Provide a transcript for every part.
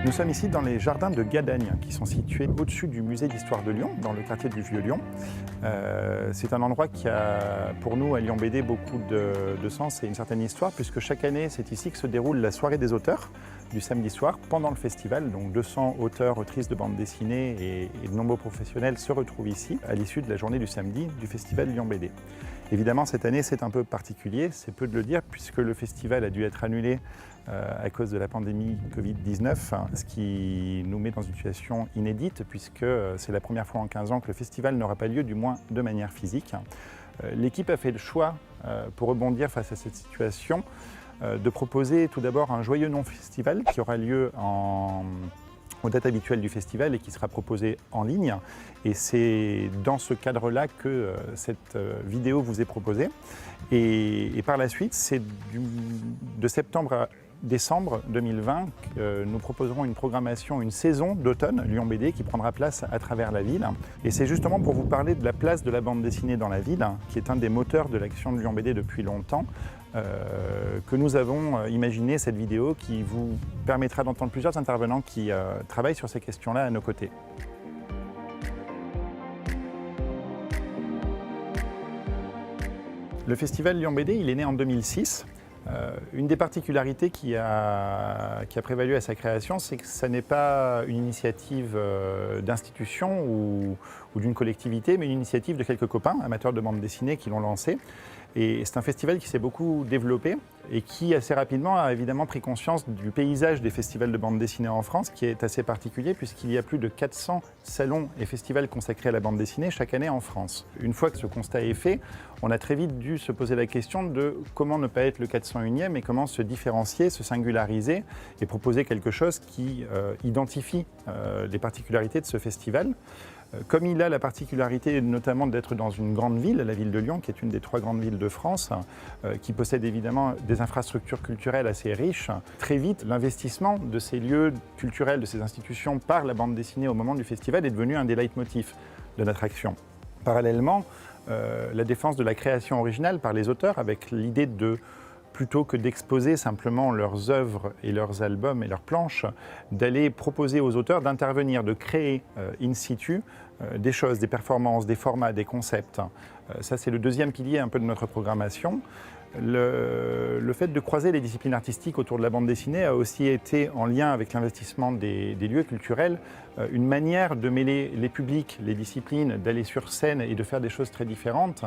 Nous sommes ici dans les jardins de Gadagne, qui sont situés au-dessus du musée d'histoire de Lyon, dans le quartier du Vieux-Lyon. C'est un endroit qui a, pour nous, à Lyon BD, beaucoup de sens et une certaine histoire, puisque chaque année, c'est ici que se déroule la soirée des auteurs du samedi soir, pendant le festival. Donc 200 auteurs, autrices de bande dessinée et de nombreux professionnels se retrouvent ici, à l'issue de la journée du samedi du festival Lyon BD. Évidemment, cette année, c'est un peu particulier, c'est peu de le dire, puisque le festival a dû être annulé à cause de la pandémie Covid-19, ce qui nous met dans une situation inédite, puisque c'est la première fois en 15 ans que le festival n'aura pas lieu, du moins de manière physique. L'équipe a fait le choix, pour rebondir face à cette situation, de proposer tout d'abord un joyeux non-festival qui aura lieu aux dates habituelles du festival et qui sera proposé en ligne. Et c'est dans ce cadre-là que cette vidéo vous est proposée. Et par la suite, c'est de septembre à décembre 2020 que nous proposerons une programmation, une saison d'automne Lyon BD qui prendra place à travers la ville. Et c'est justement pour vous parler de la place de la bande dessinée dans la ville, qui est un des moteurs de l'action de Lyon BD depuis longtemps, que nous avons imaginé cette vidéo qui vous permettra d'entendre plusieurs intervenants qui travaillent sur ces questions-là à nos côtés. Le festival Lyon BD, il est né en 2006. Une des particularités qui a prévalu à sa création, c'est que ça n'est pas une initiative d'institution ou d'une collectivité, mais une initiative de quelques copains amateurs de bande dessinée qui l'ont lancé. Et c'est un festival qui s'est beaucoup développé et qui assez rapidement a évidemment pris conscience du paysage des festivals de bande dessinée en France, qui est assez particulier puisqu'il y a plus de 400 salons et festivals consacrés à la bande dessinée chaque année en France. Une fois que ce constat est fait, on a très vite dû se poser la question de comment ne pas être le 401e et comment se différencier, se singulariser et proposer quelque chose qui identifie les particularités de ce festival. Comme il a la particularité notamment d'être dans une grande ville, la ville de Lyon, qui est une des 3 grandes villes de France, qui possède évidemment des infrastructures culturelles assez riches, très vite l'investissement de ces lieux culturels, de ces institutions par la bande dessinée au moment du festival est devenu un des leitmotifs de notre action. Parallèlement, la défense de la création originale par les auteurs avec l'idée de plutôt que d'exposer simplement leurs œuvres et leurs albums et leurs planches, d'aller proposer aux auteurs d'intervenir, de créer in situ des choses, des performances, des formats, des concepts. Ça, c'est le deuxième pilier un peu de notre programmation. Le fait de croiser les disciplines artistiques autour de la bande dessinée a aussi été, en lien avec l'investissement des lieux culturels, une manière de mêler les publics, les disciplines, d'aller sur scène et de faire des choses très différentes.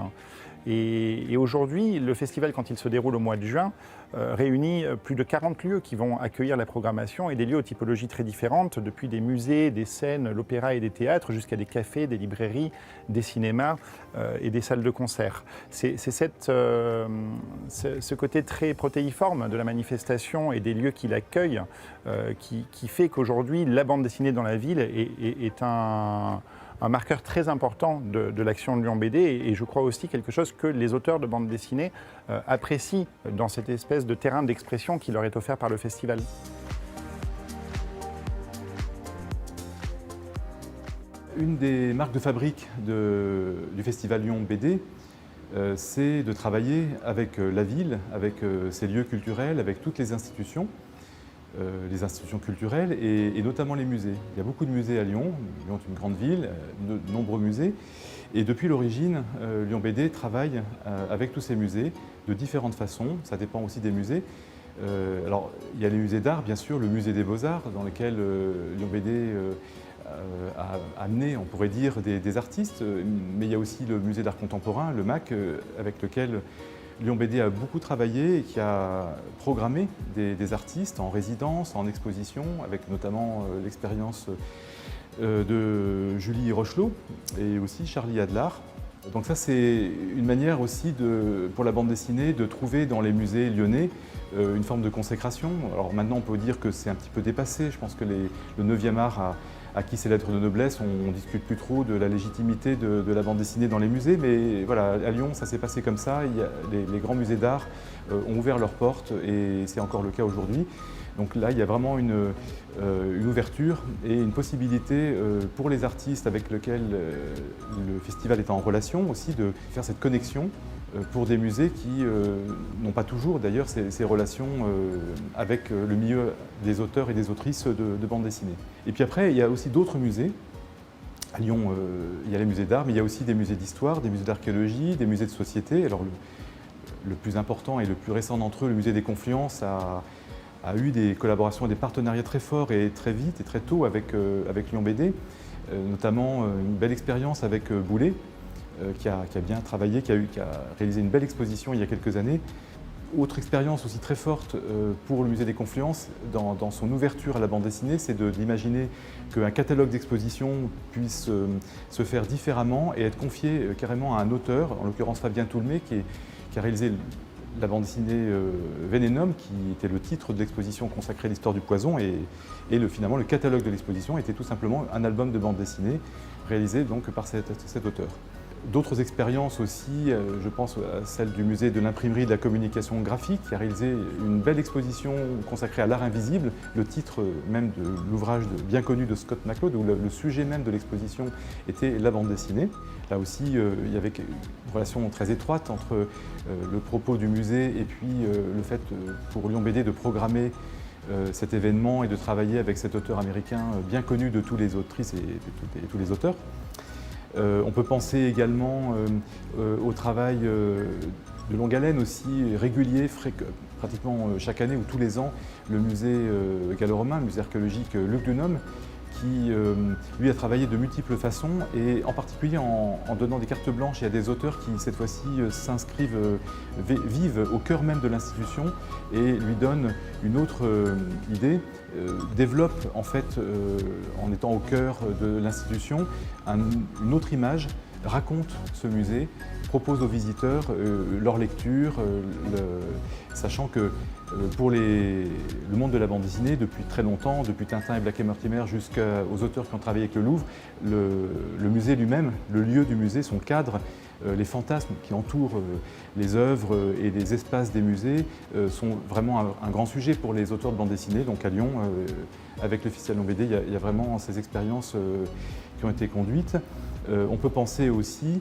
Et aujourd'hui, le festival, quand il se déroule au mois de juin, réunit plus de 40 lieux qui vont accueillir la programmation et des lieux aux typologies très différentes, depuis des musées, des scènes, l'opéra et des théâtres, jusqu'à des cafés, des librairies, des cinémas et des salles de concert. C'est ce côté très protéiforme de la manifestation et des lieux qui l'accueillent qui fait qu'aujourd'hui, la bande dessinée dans la ville est un marqueur très important de l'action de Lyon BD et je crois aussi quelque chose que les auteurs de bande dessinée apprécient dans cette espèce de terrain d'expression qui leur est offert par le festival. Une des marques de fabrique du festival Lyon BD, c'est de travailler avec la ville, avec ses lieux culturels, avec toutes les institutions culturelles et notamment les musées. Il y a beaucoup de musées à Lyon. Lyon est une grande ville, de nombreux musées. Et depuis l'origine, Lyon BD travaille avec tous ces musées de différentes façons. Ça dépend aussi des musées. Alors, il y a les musées d'art, bien sûr, le musée des Beaux-Arts, dans lequel Lyon BD a amené, on pourrait dire, des artistes. Mais il y a aussi le musée d'art contemporain, le MAC, avec lequel Lyon BD a beaucoup travaillé et qui a programmé des artistes en résidence, en exposition, avec notamment l'expérience de Julie Rochelot et aussi Charlie Adlar. Donc ça, c'est une manière aussi pour la bande dessinée de trouver dans les musées lyonnais une forme de consécration. Alors maintenant, on peut dire que c'est un petit peu dépassé. Je pense que le 9e art a acquis ses lettres de noblesse. On ne discute plus trop de la légitimité de la bande dessinée dans les musées. Mais voilà, à Lyon, ça s'est passé comme ça. Les grands musées d'art ont ouvert leurs portes et c'est encore le cas aujourd'hui. Donc là, il y a vraiment une ouverture et une possibilité pour les artistes avec lesquels le festival est en relation aussi de faire cette connexion pour des musées qui n'ont pas toujours d'ailleurs ces relations avec le milieu des auteurs et des autrices de bande dessinée. Et puis après, il y a aussi d'autres musées. À Lyon, il y a les musées d'art, mais il y a aussi des musées d'histoire, des musées d'archéologie, des musées de société. Alors le plus important et le plus récent d'entre eux, le musée des Confluences, a eu des collaborations et des partenariats très forts et très vite et très tôt avec Lyon BD, notamment une belle expérience avec Boulet, qui a bien travaillé, qui a réalisé une belle exposition il y a quelques années. Autre expérience aussi très forte pour le musée des Confluences, dans son ouverture à la bande dessinée, c'est d'imaginer qu'un catalogue d'exposition puisse se faire différemment et être confié carrément à un auteur, en l'occurrence Fabien Toulmé, qui a réalisé la bande dessinée Vénénum, qui était le titre de l'exposition consacrée à l'histoire du poison, et finalement le catalogue de l'exposition était tout simplement un album de bande dessinée réalisé donc par cet auteur. D'autres expériences aussi, je pense à celle du musée de l'imprimerie et de la communication graphique, qui a réalisé une belle exposition consacrée à l'art invisible, le titre même de l'ouvrage bien connu de Scott McCloud, où le sujet même de l'exposition était la bande dessinée. Là aussi, il y avait une relation très étroite entre le propos du musée et puis le fait pour Lyon BD de programmer cet événement et de travailler avec cet auteur américain bien connu de tous les autrices et tous les auteurs. On peut penser également au travail de longue haleine aussi, régulier, pratiquement chaque année ou tous les ans, le musée gallo-romain, le musée archéologique Luc Dunham, qui lui a travaillé de multiples façons et en particulier en donnant des cartes blanches à des auteurs qui cette fois-ci vivent au cœur même de l'institution et lui donnent une autre idée, développe en fait en étant au cœur de l'institution une autre image, raconte ce musée, propose aux visiteurs leur lecture, sachant que pour le monde de la bande dessinée, depuis très longtemps, depuis Tintin et Black et Mortimer jusqu'aux auteurs qui ont travaillé avec le Louvre, le musée lui-même, le lieu du musée, son cadre, les fantasmes qui entourent les œuvres et les espaces des musées sont vraiment un grand sujet pour les auteurs de bande dessinée. Donc à Lyon, avec le Festival Lyon BD, il y a vraiment ces expériences qui ont été conduites. On peut penser aussi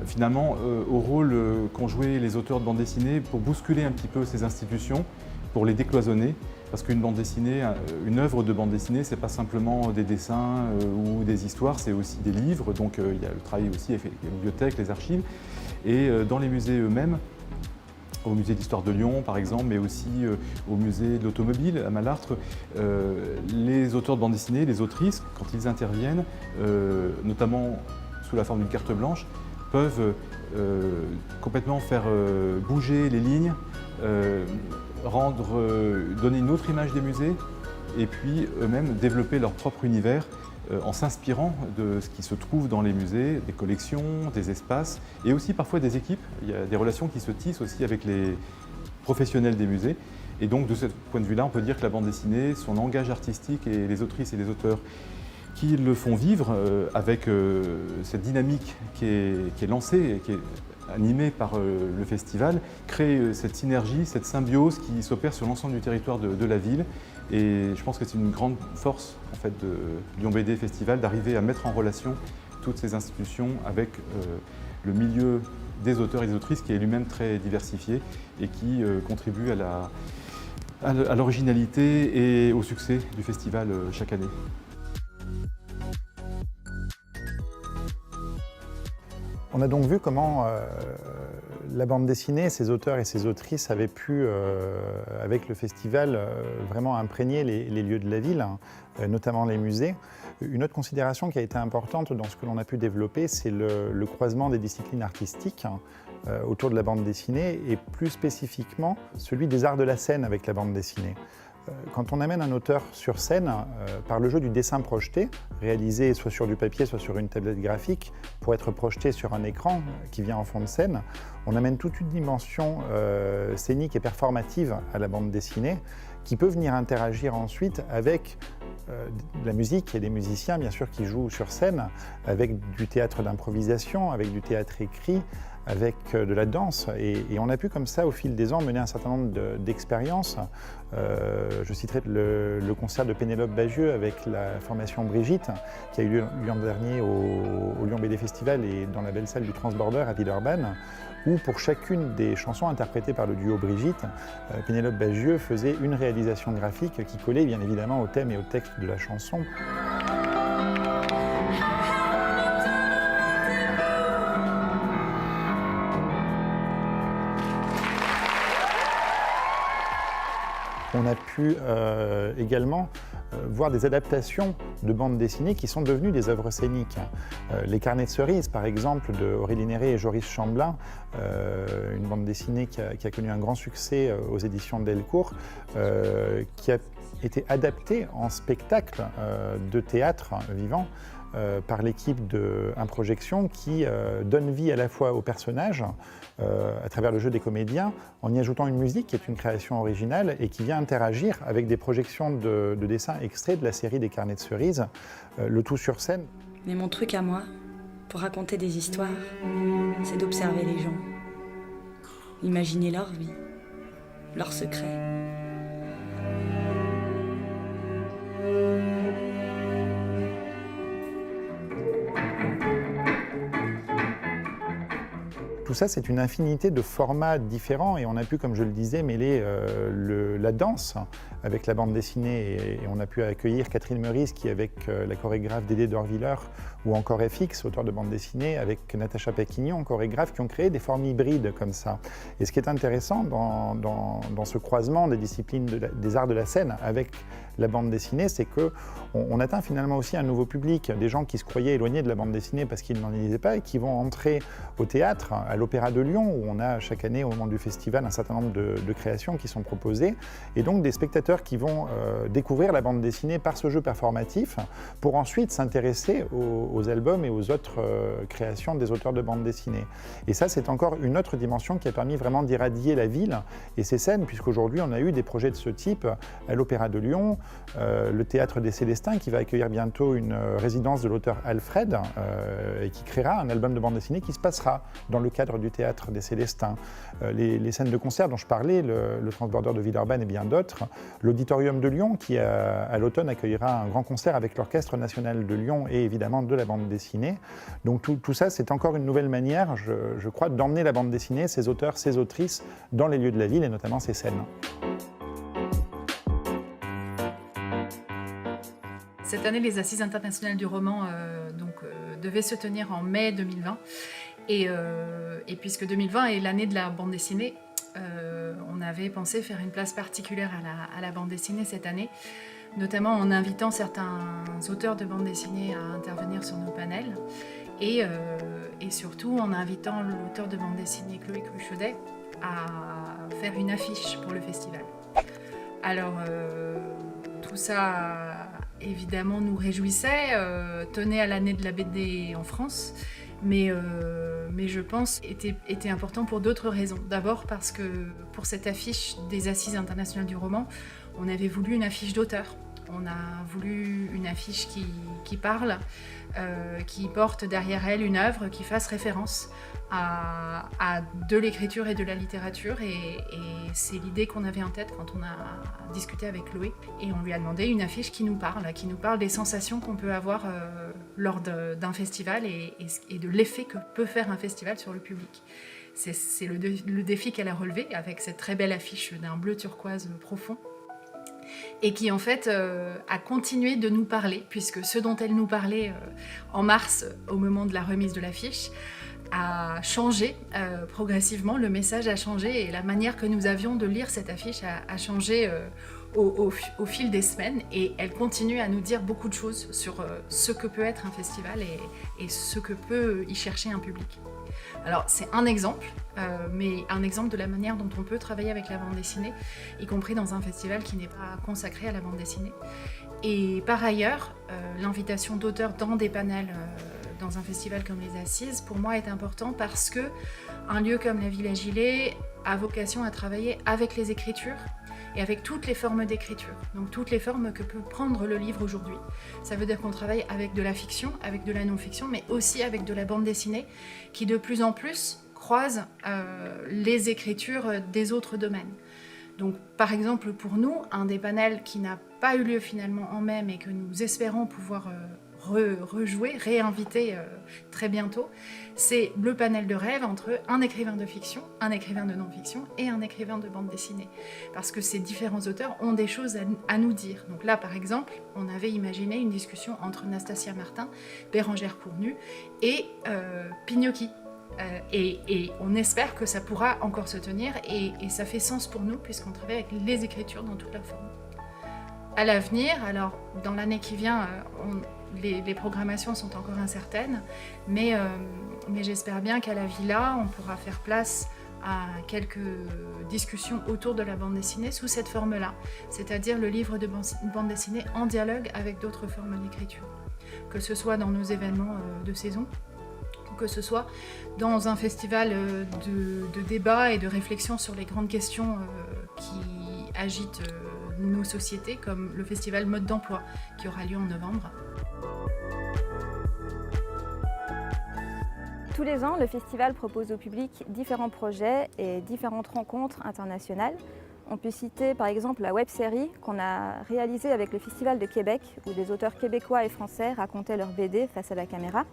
finalement au rôle qu'ont joué les auteurs de bande dessinée pour bousculer un petit peu ces institutions, pour les décloisonner, parce qu'une bande dessinée, une œuvre de bande dessinée, c'est pas simplement des dessins ou des histoires, c'est aussi des livres, donc il y a le travail aussi avec les bibliothèques, les archives, et dans les musées eux-mêmes, au musée d'histoire de Lyon par exemple, mais aussi au musée de l'automobile à Malartre, les auteurs de bande dessinée, les autrices, quand ils interviennent, notamment sous la forme d'une carte blanche, peuvent complètement faire bouger les lignes, donner une autre image des musées et puis eux-mêmes développer leur propre univers en s'inspirant de ce qui se trouve dans les musées, des collections, des espaces et aussi parfois des équipes. Il y a des relations qui se tissent aussi avec les professionnels des musées. Et donc de ce point de vue-là, on peut dire que la bande dessinée, son langage artistique et les autrices et les auteurs qui le font vivre avec cette dynamique qui est lancée et qui est animée par le festival, crée cette synergie, cette symbiose qui s'opère sur l'ensemble du territoire de la ville. Et je pense que c'est une grande force en fait, de Lyon BD Festival d'arriver à mettre en relation toutes ces institutions avec le milieu des auteurs et des autrices qui est lui-même très diversifié et qui contribue à l'originalité et au succès du festival chaque année. On a donc vu comment la bande dessinée, ses auteurs et ses autrices avaient pu, avec le festival, vraiment imprégner les lieux de la ville, notamment les musées. Une autre considération qui a été importante dans ce que l'on a pu développer, c'est le croisement des disciplines artistiques autour de la bande dessinée et plus spécifiquement celui des arts de la scène avec la bande dessinée. Quand on amène un auteur sur scène, par le jeu du dessin projeté, réalisé soit sur du papier, soit sur une tablette graphique, pour être projeté sur un écran qui vient en fond de scène, on amène toute une dimension scénique et performative à la bande dessinée qui peut venir interagir ensuite avec la musique et des musiciens bien sûr qui jouent sur scène, avec du théâtre d'improvisation, avec du théâtre écrit, avec de la danse. Et on a pu comme ça, au fil des ans, mener un certain nombre d'expériences. Je citerai le concert de Pénélope Bagieux avec la formation Brigitte, qui a eu lieu l'an dernier au Lyon BD Festival et dans la belle salle du Transborder à Villeurbanne, où pour chacune des chansons interprétées par le duo Brigitte, Pénélope Bagieux faisait une réalisation graphique qui collait bien évidemment au thème et au texte de la chanson. On a pu également voir des adaptations de bandes dessinées qui sont devenues des œuvres scéniques. Les Carnets de cerises, par exemple, de Aurélie Néré et Joris Chamblin, une bande dessinée qui a connu un grand succès aux éditions Delcourt, qui a été adaptée en spectacle de théâtre vivant par l'équipe de Improjection qui donne vie à la fois aux personnages à travers le jeu des comédiens en y ajoutant une musique qui est une création originale et qui vient interagir avec des projections de dessins extraits de la série des Carnets de cerises, le tout sur scène. Mais mon truc à moi, pour raconter des histoires, c'est d'observer les gens, imaginer leur vie, leurs secrets. Tout ça, c'est une infinité de formats différents et on a pu, comme je le disais, mêler la danse avec la bande dessinée et on a pu accueillir Catherine Meurice qui, avec la chorégraphe Dédé Dorviller ou encore FX, auteur de bande dessinée, avec Natacha Pequignon, chorégraphe, qui ont créé des formes hybrides comme ça. Et ce qui est intéressant dans ce croisement des disciplines des arts de la scène avec la bande dessinée, c'est qu'on atteint finalement aussi un nouveau public, des gens qui se croyaient éloignés de la bande dessinée parce qu'ils n'en lisaient pas et qui vont entrer au théâtre, à l'Opéra de Lyon, où on a chaque année, au moment du festival, un certain nombre de créations qui sont proposées, et donc des spectateurs qui vont découvrir la bande dessinée par ce jeu performatif, pour ensuite s'intéresser aux albums et aux autres créations des auteurs de bande dessinée. Et ça, c'est encore une autre dimension qui a permis vraiment d'irradier la ville et ses scènes, puisqu'aujourd'hui, on a eu des projets de ce type à l'Opéra de Lyon, le Théâtre des Célestins, qui va accueillir bientôt une résidence de l'auteur Alfred, et qui créera un album de bande dessinée qui se passera dans le cadre du Théâtre des Célestins. Les scènes de concert dont je parlais, le Transborder de Villeurbanne et bien d'autres, l'Auditorium de Lyon, qui à l'automne accueillera un grand concert avec l'Orchestre national de Lyon et évidemment de la bande dessinée. Donc tout ça, c'est encore une nouvelle manière, je crois, d'emmener la bande dessinée, ses auteurs, ses autrices, dans les lieux de la ville et notamment ses scènes. Cette année, les Assises internationales du roman devaient se tenir en mai 2020. Et puisque 2020 est l'année de la bande dessinée, on avait pensé faire une place particulière à la bande dessinée cette année, notamment en invitant certains auteurs de bande dessinée à intervenir sur nos panels et surtout en invitant l'auteur de bande dessinée Chloé Cruchaudet à faire une affiche pour le festival. Alors, tout ça, évidemment, nous réjouissait, tenait à l'année de la BD en France, mais je pense était important pour d'autres raisons. D'abord parce que pour cette affiche des Assises internationales du roman, on avait voulu une affiche d'auteur. On a voulu une affiche qui parle, qui porte derrière elle une œuvre qui fasse référence à de l'écriture et de la littérature. Et c'est l'idée qu'on avait en tête quand on a discuté avec Chloé. Et on lui a demandé une affiche qui nous parle des sensations qu'on peut avoir lors d'un festival et de l'effet que peut faire un festival sur le public. C'est le défi qu'elle a relevé avec cette très belle affiche d'un bleu turquoise profond. Et qui en fait a continué de nous parler, puisque ce dont elle nous parlait en mars, au moment de la remise de l'affiche, a changé progressivement, le message a changé et la manière que nous avions de lire cette affiche a changé au fil des semaines, et elle continue à nous dire beaucoup de choses sur ce que peut être un festival et ce que peut y chercher un public. Alors c'est un exemple, mais un exemple de la manière dont on peut travailler avec la bande dessinée, y compris dans un festival qui n'est pas consacré à la bande dessinée. Et par ailleurs, l'invitation d'auteurs dans des panels dans un festival comme les Assises, pour moi est important parce que un lieu comme la Villa Gilet a vocation à travailler avec les écritures et avec toutes les formes d'écriture, donc toutes les formes que peut prendre le livre aujourd'hui. Ça veut dire qu'on travaille avec de la fiction, avec de la non-fiction, mais aussi avec de la bande dessinée, qui de plus en plus croisent les écritures des autres domaines. Donc, par exemple, pour nous, un des panels qui n'a pas eu lieu finalement en mai, mais que nous espérons pouvoir rejouer, réinviter très bientôt, c'est le panel de rêve entre un écrivain de fiction, un écrivain de non-fiction et un écrivain de bande dessinée. Parce que ces différents auteurs ont des choses à nous dire. Donc là, par exemple, on avait imaginé une discussion entre Nastasia Martin, Bérangère Cournu et Pignocchi. Et on espère que ça pourra encore se tenir et ça fait sens pour nous puisqu'on travaille avec les écritures dans toute leur forme. À l'avenir, alors dans l'année qui vient, les programmations sont encore incertaines, mais j'espère bien qu'à la Villa, on pourra faire place à quelques discussions autour de la bande dessinée sous cette forme-là, c'est-à-dire le livre de bande dessinée en dialogue avec d'autres formes d'écriture, que ce soit dans nos événements de saison, que ce soit dans un festival de débat et de réflexion sur les grandes questions qui agitent nos sociétés, comme le festival Mode d'emploi qui aura lieu en novembre. Tous les ans, le festival propose au public différents projets et différentes rencontres internationales. On peut citer par exemple la web-série qu'on a réalisée avec le Festival de Québec, où des auteurs québécois et français racontaient leurs BD face à la caméra.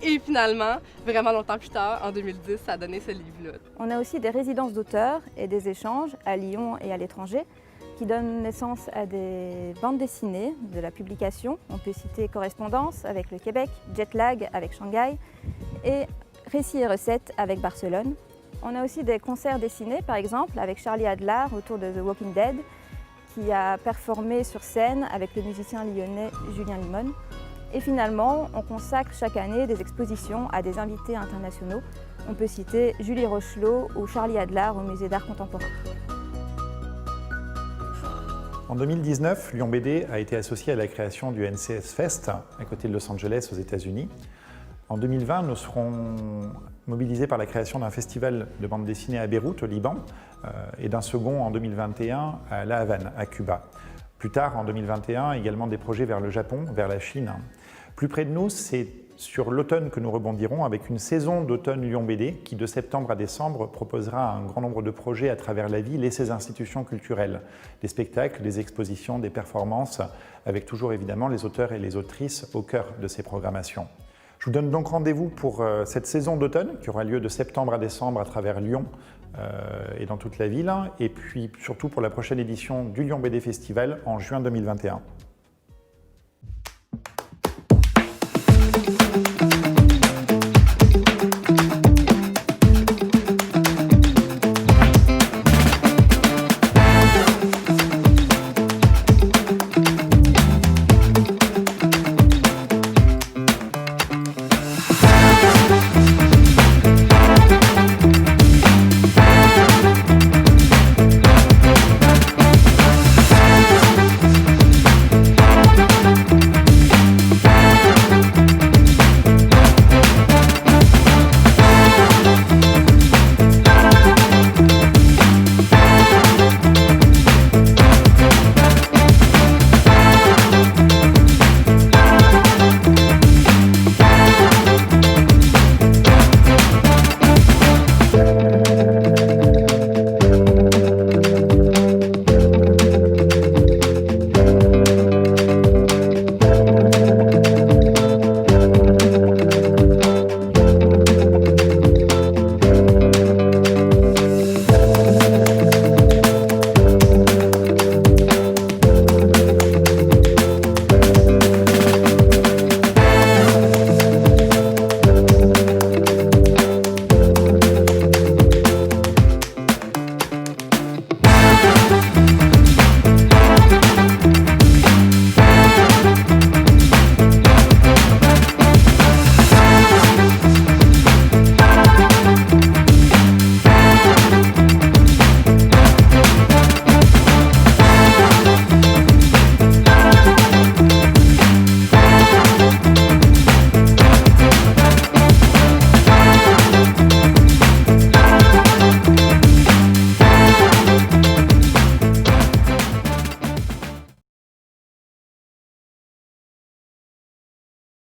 Et finalement, vraiment longtemps plus tard, en 2010, ça a donné ce livre-là. On a aussi des résidences d'auteurs et des échanges à Lyon et à l'étranger qui donnent naissance à des bandes dessinées, de la publication. On peut citer Correspondance avec le Québec, Jetlag avec Shanghai et Récits et recettes avec Barcelone. On a aussi des concerts dessinés, par exemple, avec Charlie Adler autour de The Walking Dead, qui a performé sur scène avec le musicien lyonnais Julien Limon. Et finalement, on consacre chaque année des expositions à des invités internationaux. On peut citer Julie Rochelot ou Charlie Adler au Musée d'art contemporain. En 2019, Lyon BD a été associé à la création du NCS Fest à côté de Los Angeles aux États-Unis. En 2020, nous serons mobilisés par la création d'un festival de bande dessinée à Beyrouth, au Liban, et d'un second en 2021 à La Havane, à Cuba. Plus tard, en 2021, également des projets vers le Japon, vers la Chine. Plus près de nous, c'est sur l'automne que nous rebondirons avec une saison d'automne Lyon BD qui, de septembre à décembre, proposera un grand nombre de projets à travers la ville et ses institutions culturelles. Des spectacles, des expositions, des performances, avec toujours évidemment les auteurs et les autrices au cœur de ces programmations. Je vous donne donc rendez-vous pour cette saison d'automne qui aura lieu de septembre à décembre à travers Lyon et dans toute la ville, et puis surtout pour la prochaine édition du Lyon BD Festival en juin 2021.